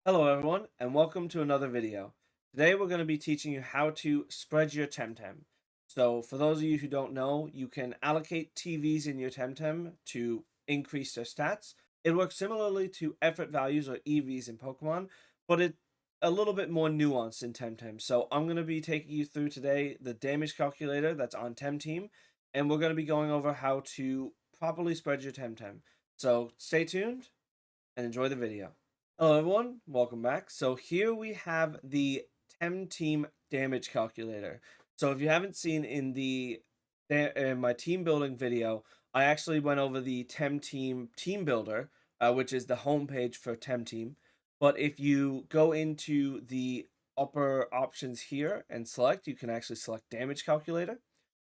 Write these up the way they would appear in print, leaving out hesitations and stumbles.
Hello everyone and welcome to another video. Today we're going to be teaching you how to spread your Temtem. So for those of you who don't know, you can allocate TVs in your Temtem to increase their stats. It works similarly to effort values or EVs in Pokemon, but it's a little bit more nuanced in Temtem. So I'm going to be taking you through today the damage calculator that's on Temteam, and we're going to be going over how to properly spread your Temtem. So stay tuned and enjoy the video. Hello everyone, welcome back. So here we have the Temteam damage calculator. So if you haven't seen in my team building video, I actually went over the Temteam team builder, which is the homepage for Temteam. But if you go into the upper options here and select, you can actually select damage calculator,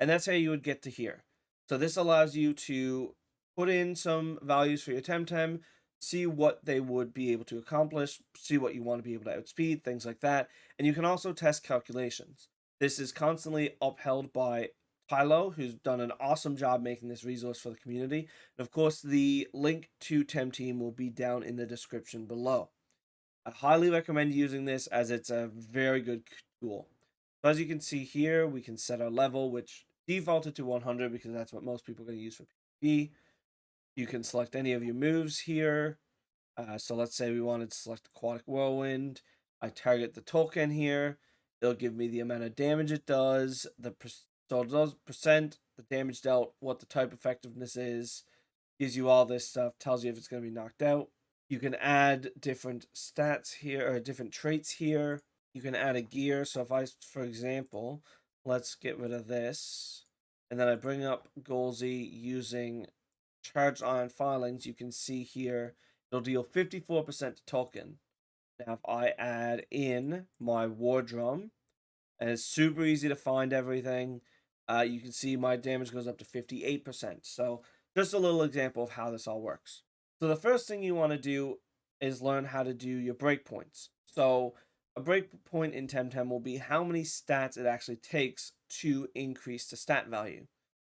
and that's how you would get to here. So this allows you to put in some values for your Temtem, see what they would be able to accomplish, see what you want to be able to outspeed, things like that. And you can also test calculations. This is constantly upheld by Tylo, who's done an awesome job making this resource for the community. And of course, the link to Temteam will be down in the description below. I highly recommend using this as it's a very good tool. So as you can see here, we can set our level, which defaulted to 100 because that's what most people are going to use for PvP. You can select any of your moves here. So let's say we wanted to select Aquatic Whirlwind. I target the token here. It'll give me the amount of damage it does, so it does percent, the damage dealt, what the type effectiveness is, gives you all this stuff, tells you if it's going to be knocked out. You can add different stats here, or different traits here. You can add a gear. So if I, for example, let's get rid of this, and then I bring up Golzy using charged iron filings, you can see here it'll deal 54% to token. Now if I add in my war drum, and it's super easy to find everything, you can see my damage goes up to 58%. So just a little example of how this all works. So the first thing you want to do is learn how to do your breakpoints. So a breakpoint in Temtem will be how many stats it actually takes to increase the stat value.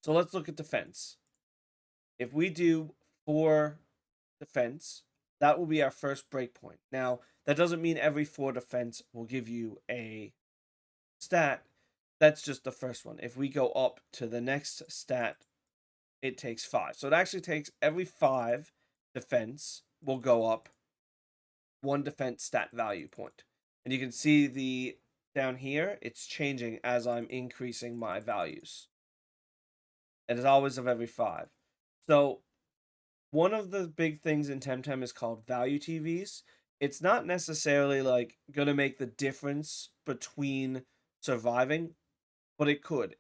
So let's look at defense. If we do 4 defense, that will be our first breakpoint. Now, that doesn't mean every 4 defense will give you a stat. That's just the first one. If we go up to the next stat, it takes 5. So it actually takes every 5 defense will go up 1 defense stat value point. And you can see the down here, it's changing as I'm increasing my values. And it's always of every 5. So one of the big things in Temtem is called value TVs. It's not necessarily like going to make the difference between surviving, but it could.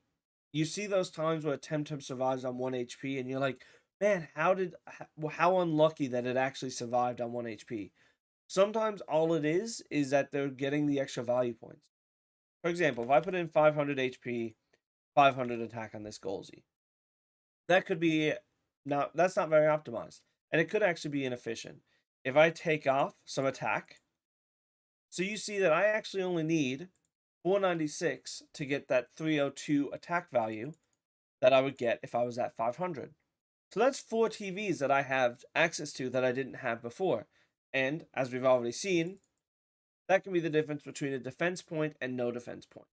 You see those times where Temtem survives on 1 HP and you're like, man, how unlucky that it actually survived on 1 HP. Sometimes all it is that they're getting the extra value points. For example, if I put in 500 HP, 500 attack on this Golzy, that could be that's not very optimized, and it could actually be inefficient. If I take off some attack, so you see that I actually only need 496 to get that 302 attack value that I would get if I was at 500. So that's 4 TVs that I have access to that I didn't have before. And as we've already seen, that can be the difference between a defense point and no defense point.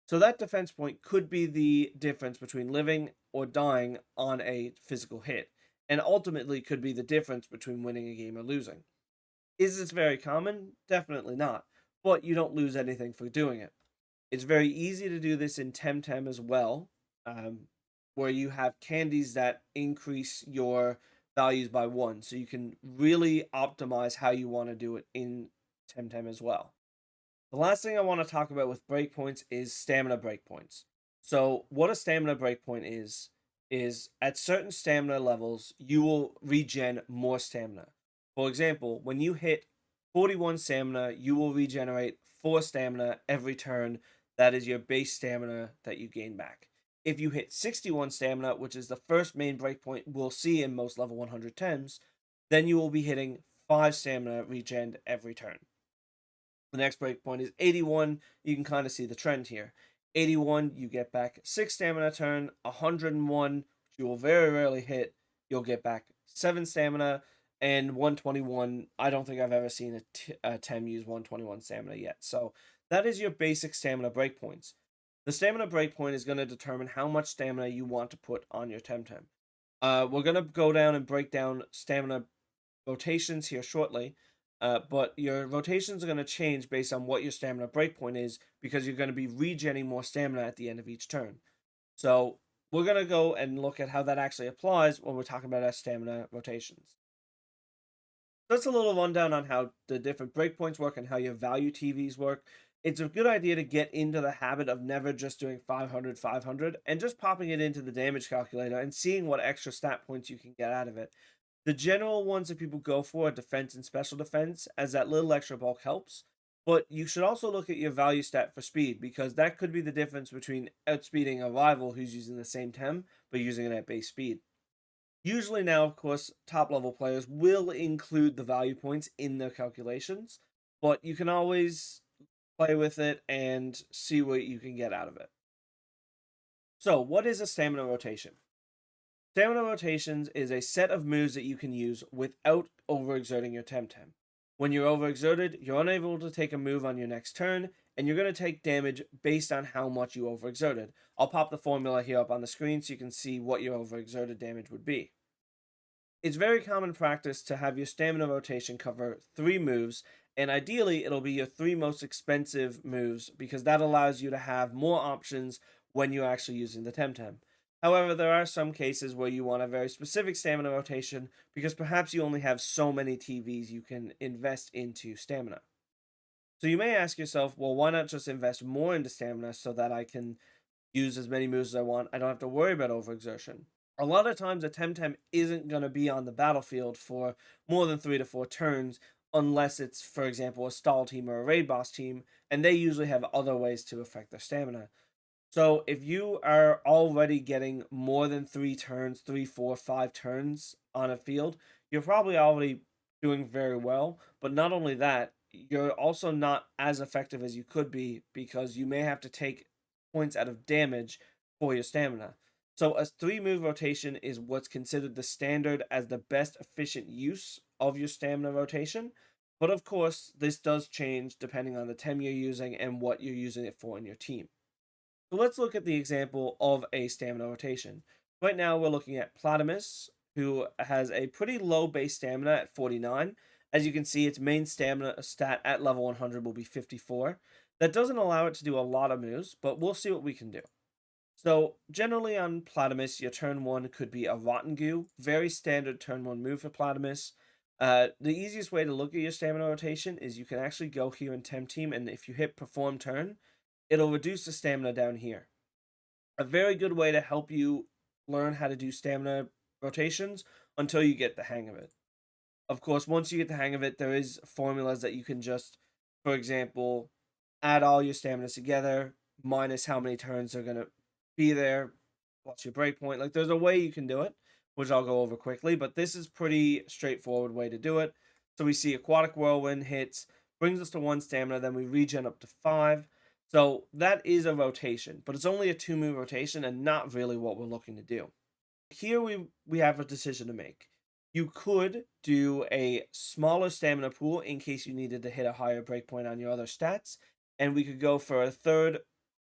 So that defense point could be the difference between living or dying on a physical hit, and ultimately could be the difference between winning a game or losing. Is this very common? Definitely not, but you don't lose anything for doing it. It's very easy to do this in Temtem as well, where you have candies that increase your values by 1, so you can really optimize how you want to do it in Temtem as well. The last thing I want to talk about with breakpoints is stamina breakpoints. So, what a stamina breakpoint is at certain stamina levels, you will regen more stamina. For example, when you hit 41 stamina, you will regenerate 4 stamina every turn. That is your base stamina that you gain back. If you hit 61 stamina, which is the first main breakpoint we'll see in most level 110s, then you will be hitting 5 stamina regen every turn. The next breakpoint is 81. You can kind of see the trend here. 81, you get back 6 stamina turn. 101, which you will very rarely hit, you'll get back 7 stamina. And 121, I don't think I've ever seen a Tem use 121 stamina yet. So that is your basic stamina breakpoints. The stamina breakpoint is going to determine how much stamina you want to put on your Temtem. We're going to go down and break down stamina rotations here shortly, but your rotations are going to change based on what your stamina breakpoint is, because you're going to be regenning more stamina at the end of each turn. So we're going to go and look at how that actually applies when we're talking about our stamina rotations. That's a little rundown on how the different breakpoints work and how your value TVs work. It's a good idea to get into the habit of never just doing 500, 500, and just popping it into the damage calculator and seeing what extra stat points you can get out of it. The general ones that people go for are defense and special defense, as that little extra bulk helps. But you should also look at your value stat for speed, because that could be the difference between outspeeding a rival who's using the same Tem, but using it at base speed. Usually now, of course, top level players will include the value points in their calculations, but you can always play with it and see what you can get out of it. So, what is a stamina rotation? Stamina rotations is a set of moves that you can use without overexerting your Temtem. When you're overexerted, you're unable to take a move on your next turn, and you're going to take damage based on how much you overexerted. I'll pop the formula here up on the screen so you can see what your overexerted damage would be. It's very common practice to have your stamina rotation cover 3 moves, and ideally it'll be your 3 most expensive moves, because that allows you to have more options when you're actually using the Temtem. However, there are some cases where you want a very specific stamina rotation, because perhaps you only have so many TVs you can invest into stamina. So you may ask yourself, well, why not just invest more into stamina so that I can use as many moves as I want? I don't have to worry about overexertion. A lot of times a Temtem isn't going to be on the battlefield for more than 3 to 4 turns, unless it's, for example, a stall team or a raid boss team, and they usually have other ways to affect their stamina. So if you are already getting more than 3 turns, 3, 4, 5 turns on a field, you're probably already doing very well. But not only that, you're also not as effective as you could be, because you may have to take points out of damage for your stamina. So a 3-move rotation is what's considered the standard as the best efficient use of your stamina rotation. But of course, this does change depending on the Tem you're using and what you're using it for in your team. So let's look at the example of a stamina rotation. Right now we're looking at Platypus, who has a pretty low base stamina at 49. As you can see, its main stamina stat at level 100 will be 54. That doesn't allow it to do a lot of moves, but we'll see what we can do. So generally on Platypus, your turn 1 could be a Rotten Goo, very standard turn 1 move for Platypus. The easiest way to look at your stamina rotation is you can actually go here in Temteam, and if you hit Perform Turn, it'll reduce the stamina down here. A very good way to help you learn how to do stamina rotations until you get the hang of it. Of course, once you get the hang of it, there is formulas that you can just, for example, add all your stamina together, minus how many turns are going to be there, plus your breakpoint. Like, there's a way you can do it, which I'll go over quickly, but this is pretty straightforward way to do it. So we see Aquatic Whirlwind hits, brings us to 1 stamina, then we regen up to 5. So that is a rotation, but it's only a 2-move rotation and not really what we're looking to do. Here we have a decision to make. You could do a smaller stamina pool in case you needed to hit a higher breakpoint on your other stats, and we could go for a 3rd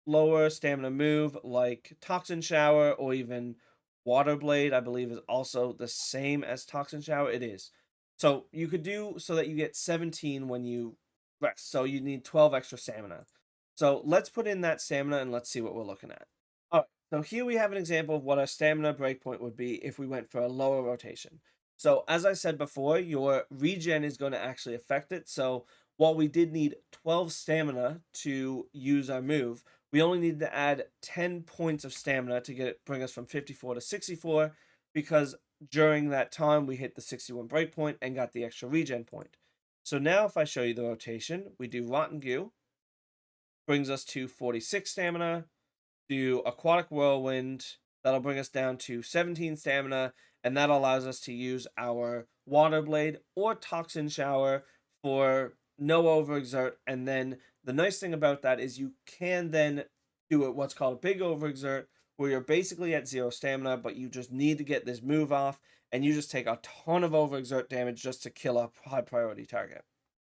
lower stamina move like Toxin Shower, or even Water Blade, I believe is also the same as Toxin Shower. It is. So you could do so that you get 17 when you rest, so you need 12 extra stamina. So let's put in that stamina and let's see what we're looking at. Alright, so here we have an example of what our stamina breakpoint would be if we went for a lower rotation. So as I said before, your regen is going to actually affect it. So while we did need 12 stamina to use our move, we only need to add 10 points of stamina to bring us from 54 to 64, because during that time we hit the 61 breakpoint and got the extra regen point. So now if I show you the rotation, we do Rotten Goo, brings us to 46 stamina, do Aquatic Whirlwind, that'll bring us down to 17 stamina, and that allows us to use our Water Blade or Toxin Shower for no overexert. And then the nice thing about that is you can then do what's called a big overexert, where you're basically at 0 stamina, but you just need to get this move off, and you just take a ton of overexert damage just to kill a high priority target.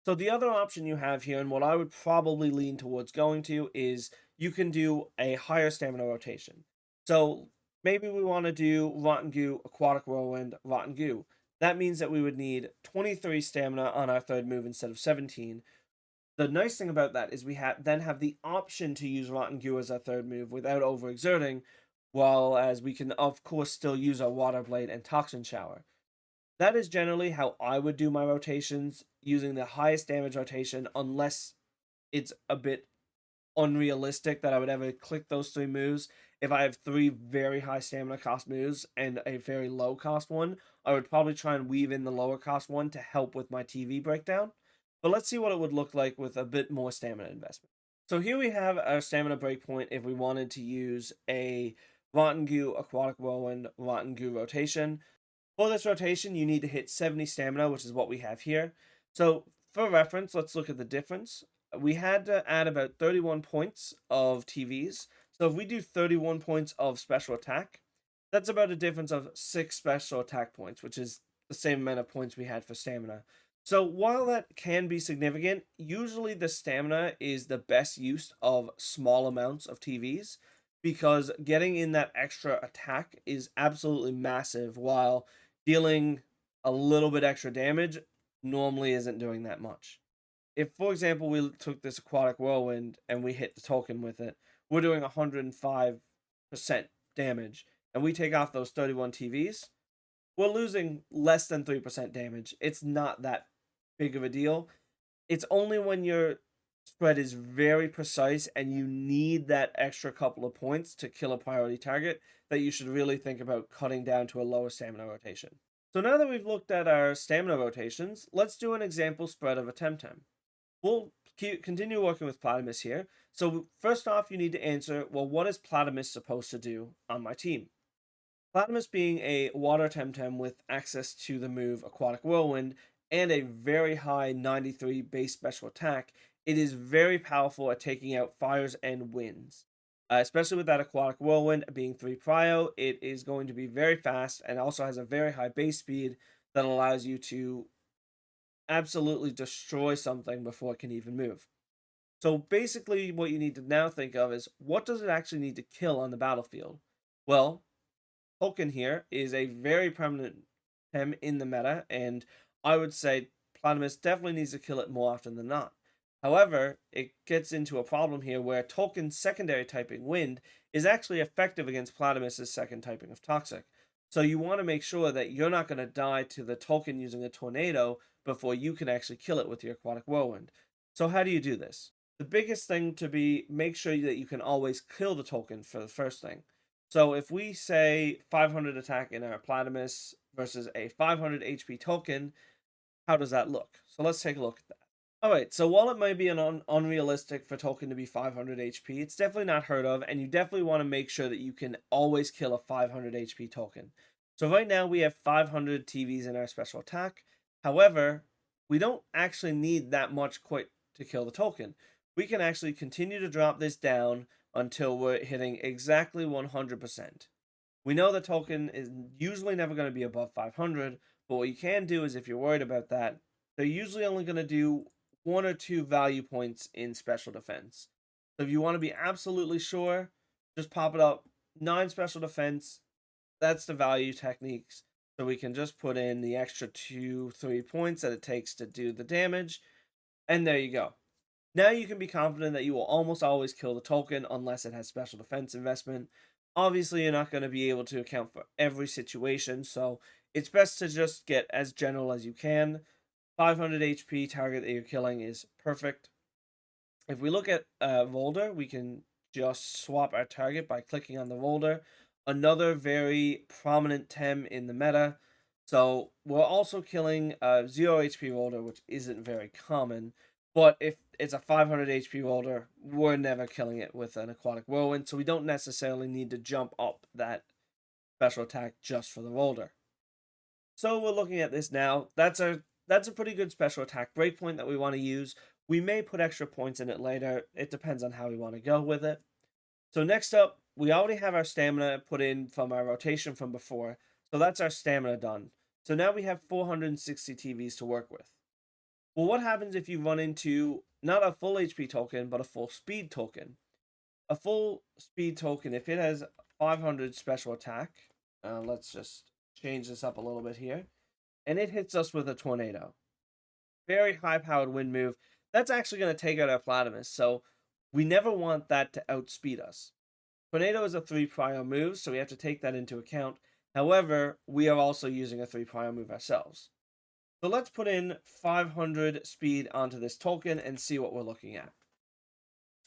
So the other option you have here, and what I would probably lean towards going to, is you can do a higher stamina rotation. So maybe we want to do Rotten Goo, Aquatic Whirlwind, Rotten Goo. That means that we would need 23 stamina on our third move instead of 17. The nice thing about that is we then have the option to use Rotten Goo as our third move without overexerting, while as we can of course still use our Water Blade and Toxin Shower. That is generally how I would do my rotations, using the highest damage rotation, unless it's a bit unrealistic that I would ever click those three moves. If I have three very high stamina cost moves and a very low cost one, I would probably try and weave in the lower cost one to help with my TV breakdown. But let's see what it would look like with a bit more stamina investment. So here we have our stamina breakpoint if we wanted to use a Rotten Goo, Aquatic Whirlwind, Rotten Goo rotation. For this rotation, you need to hit 70 stamina, which is what we have here. So for reference, let's look at the difference. We had to add about 31 points of TVs. So if we do 31 points of special attack, that's about a difference of 6 special attack points, which is the same amount of points we had for stamina. So while that can be significant, usually the stamina is the best use of small amounts of TVs, because getting in that extra attack is absolutely massive, while dealing a little bit extra damage normally isn't doing that much. If, for example, we took this Aquatic Whirlwind and we hit the token with it, we're doing 105% damage, and we take off those 31 TVs, we're losing less than 3% damage. It's not that big of a deal. It's only when your spread is very precise and you need that extra couple of points to kill a priority target that you should really think about cutting down to a lower stamina rotation. So now that we've looked at our stamina rotations, let's do an example spread of a Temtem. We'll continue working with Platypus here. So first off, you need to answer, well, what is Platypus supposed to do on my team? Platypus being a water Temtem with access to the move Aquatic Whirlwind and a very high 93 base special attack, it is very powerful at taking out fires and winds. Especially with that Aquatic Whirlwind being 3 prio, it is going to be very fast and also has a very high base speed that allows you to absolutely destroy something before it can even move. So basically what you need to now think of is, what does it actually need to kill on the battlefield? Well, Tolkien here is a very prominent Tem in the meta, and I would say Platypus definitely needs to kill it more often than not. However, it gets into a problem here where Tolkien's secondary typing Wind is actually effective against Platypus's second typing of Toxic. So you want to make sure that you're not going to die to the Tolkien using a Tornado before you can actually kill it with your Aquatic Whirlwind. So how do you do this? The biggest thing to be, make sure that you can always kill the Tolkien for the first thing. So if we say 500 attack in our Platypus versus a 500 HP Tolkien, how does that look? So let's take a look at that. Alright, so while it might be unrealistic for Tolkien to be 500 HP, it's definitely not heard of, and you definitely want to make sure that you can always kill a 500 HP Tolkien. So right now we have 500 TVs in our special attack. However, we don't actually need that much quite to kill the Tolkien. We can actually continue to drop this down until we're hitting exactly 100%. We know the Tolkien is usually never going to be above 500, but what you can do is, if you're worried about that, they're usually only going to do 1 or 2 value points in special defense. So if you want to be absolutely sure, just pop it up 9 special defense. That's the value techniques. So we can just put in the extra 2-3 points that it takes to do the damage, and there you go. Now you can be confident that you will almost always kill the Tolkien unless it has special defense investment. Obviously, you're not going to be able to account for every situation, so it's best to just get as general as you can. 500 HP target that you're killing is perfect. If we look at Volder, we can just swap our target by clicking on the Volder. Another very prominent Tem in the meta. So we're also killing 0 HP Volder, which isn't very common. But if it's a 500 HP Volder, we're never killing it with an Aquatic Whirlwind, so we don't necessarily need to jump up that special attack just for the Volder. So we're looking at this now. That's a pretty good special attack breakpoint that we want to use. We may put extra points in it later. It depends on how we want to go with it. So next up, we already have our stamina put in from our rotation from before. So that's our stamina done. So now we have 460 TVs to work with. Well, what happens if you run into not a full HP token, but a full speed token? A full speed token, if it has 500 special attack, let's just change this up a little bit here, and it hits us with a tornado. Very high powered wind move. That's actually going to take out our Platypus, so we never want that to outspeed us. Tornado is a 3 prior move, so we have to take that into account. However, we are also using a 3 prior move ourselves. So let's put in 500 speed onto this token and see what we're looking at.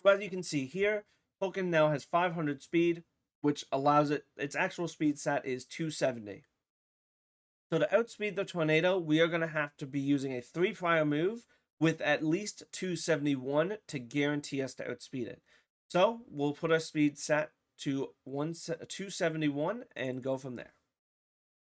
So as you can see here, token now has 500 speed, which allows its actual speed stat is 270. So to outspeed the tornado, we are going to have to be using a 3 prior move with at least 271 to guarantee us to outspeed it. So we'll put our speed stat to 271 and go from there.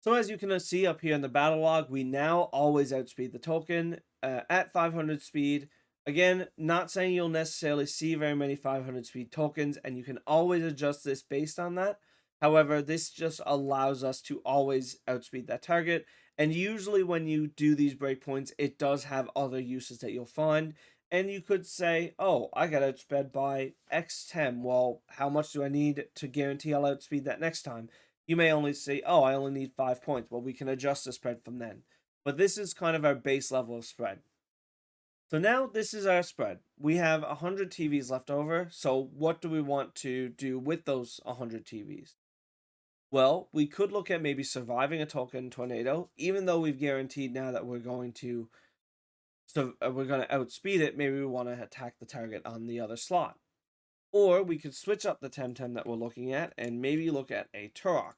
So as you can see up here in the battle log, we now always outspeed the token at 500 speed. Again, not saying you'll necessarily see very many 500 speed tokens, and you can always adjust this based on that. However, this just allows us to always outspeed that target. And usually when you do these breakpoints, it does have other uses that you'll find. And you could say, oh, I got outsped by X10. Well, how much do I need to guarantee I'll outspeed that next time? You may only say, oh, I only need 5 points. Well, we can adjust the spread from then. But this is kind of our base level of spread. So now this is our spread. We have 100 TVs left over. So what do we want to do with those 100 TVs? Well, we could look at maybe surviving a token tornado, even though we've guaranteed now that we're going to outspeed it. Maybe we want to attack the target on the other slot. Or we could switch up the Temtem that we're looking at and maybe look at a Turok.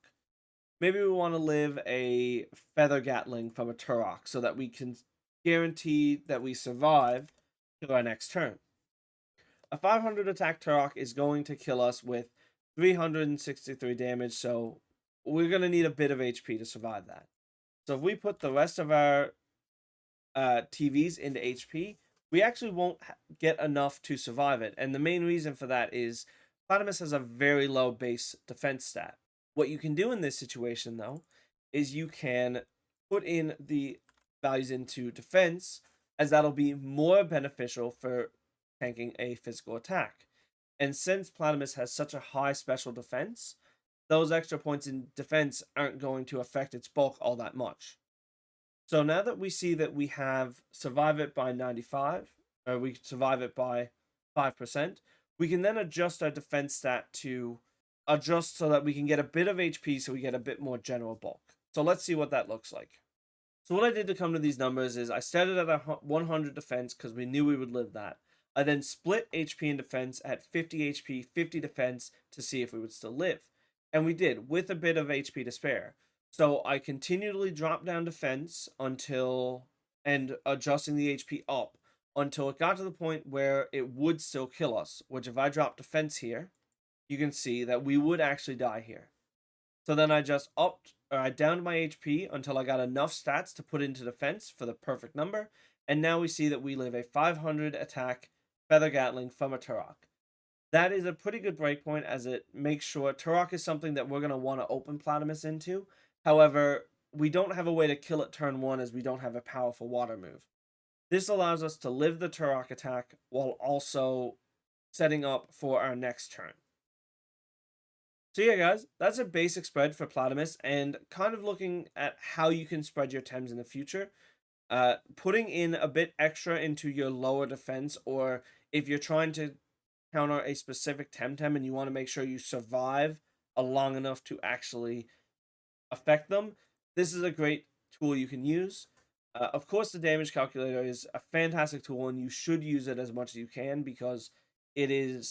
Maybe we want to live a Feather Gatling from a Turok so that we can guarantee that we survive to our next turn. A 500 attack Turok is going to kill us with 363 damage, so we're going to need a bit of HP to survive that. So if we put the rest of our TVs into HP, we actually won't get enough to survive it. And the main reason for that is Platypus has a very low base defense stat. What you can do in this situation, though, is you can put in the values into defense, as that'll be more beneficial for tanking a physical attack. And since Platypus has such a high special defense, those extra points in defense aren't going to affect its bulk all that much. So now that we see that we have survive it by 95, or we survive it by 5%, we can then adjust our defense stat to adjust so that we can get a bit of HP so we get a bit more general bulk. So let's see what that looks like. So what I did to come to these numbers is I started at a 100 defense because we knew we would live that. I then split HP and defense at 50 HP, 50 defense to see if we would still live. And we did, with a bit of HP to spare. So I continually dropped down defense and adjusting the HP up until it got to the point where it would still kill us. Which if I drop defense here, you can see that we would actually die here. So then I just I downed my HP until I got enough stats to put into defense for the perfect number. And now we see that we live a 500 attack Feather Gatling from a Turok. That is a pretty good breakpoint, as it makes sure Turok is something that we're going to want to open Platypus into. However, we don't have a way to kill it turn 1 as we don't have a powerful water move. This allows us to live the Turok attack while also setting up for our next turn. So yeah, guys, that's a basic spread for Platypus, and kind of looking at how you can spread your Tems in the future. Putting in a bit extra into your lower defense, or if you're trying to counter a specific Temtem and you want to make sure you survive long enough to actually affect them, this is a great tool you can use. Of course, the damage calculator is a fantastic tool, and you should use it as much as you can because it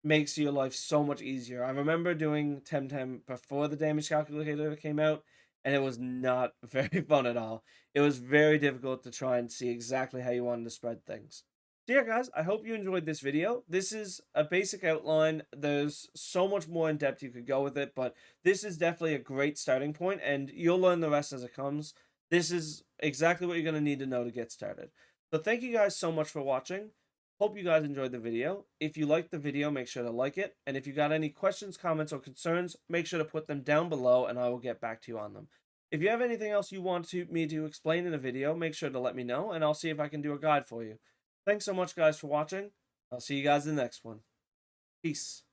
makes your life so much easier. I remember doing Temtem before the damage calculator came out, and it was not very fun at all. It was very difficult to try and see exactly how you wanted to spread things. So yeah, guys, I hope you enjoyed this video. This is a basic outline. There's so much more in depth you could go with it, but this is definitely a great starting point, and you'll learn the rest as it comes. This is exactly what you're going to need to know to get started. So thank you guys so much for watching. Hope you guys enjoyed the video. If you liked the video, make sure to like it. And if you got any questions, comments, or concerns, make sure to put them down below and I will get back to you on them. If you have anything else you want me to explain in a video, make sure to let me know and I'll see if I can do a guide for you. Thanks so much guys for watching. I'll see you guys in the next one. Peace.